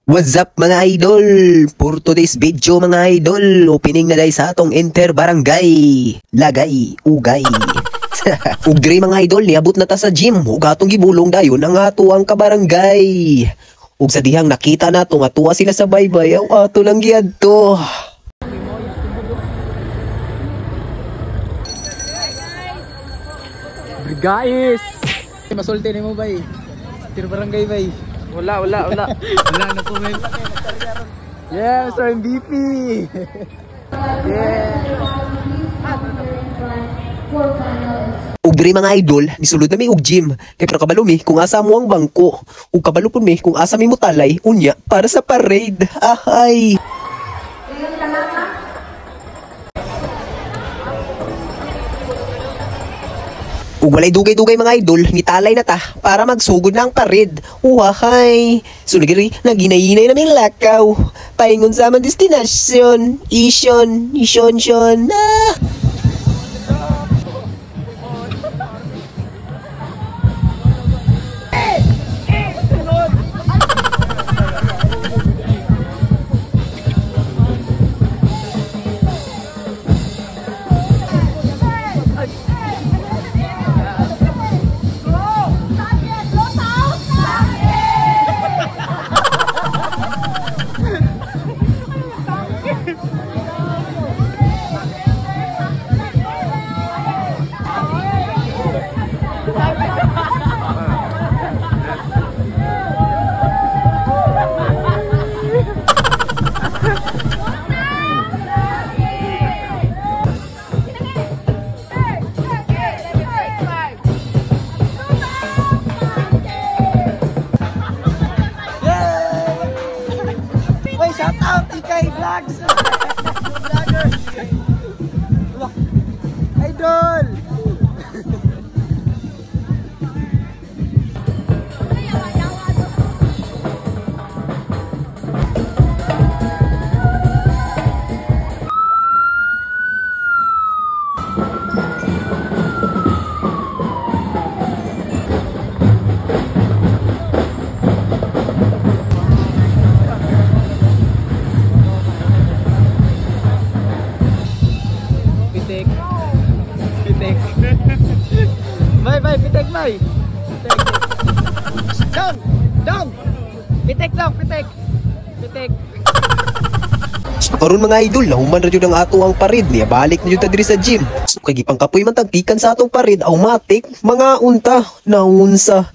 What's up mga idol? For today's video mga idol, opening na dahil sa atong Inter Barangay. Lagay, ugay. Ugre mga idol, niabot na ta sa gym. Ug atong gibulong dayon ang ato ang kabarangay. Ug sa dihang nakita nato nga tuwa sila sa baybay, aw ato lang giadto. Guys, masulti ni mo bay. Inter Barangay bay. Wala na comment. Yes, Mr. MVP. Yeah. Ugre mga idol, nisulod na mi og gym. Kay pero kabalo mi kung asa mo ang bangko. Ug kabalo pud mi kung asa mi mutalay unya para sa parade. Ahay. Ug walay dugay-dugay mga idol, nitalay na ta para magsugod na ang pared. Uhahay. So naginay-inay na may lakaw. Paingon sa amang destinasyon. Isyon. Shout out Ikay Vlogs. Vlogger. Idol. Pitek. Bay, pitek bay. Down. Pitek. So karon mga idol, nahuman ra jud ang ato ang pared niya. Balik na jud ta diri sa gym. So kay gipangkapoy man tagpikan sa atong pared, automatic mga unta naunsa.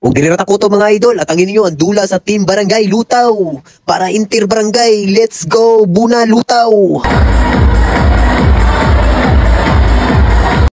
Ug diri ra ta kuto mga idol, at ang inyo ang dula sa Team Barangay Lutaw para Inter Barangay. Let's go Buna Lutaw.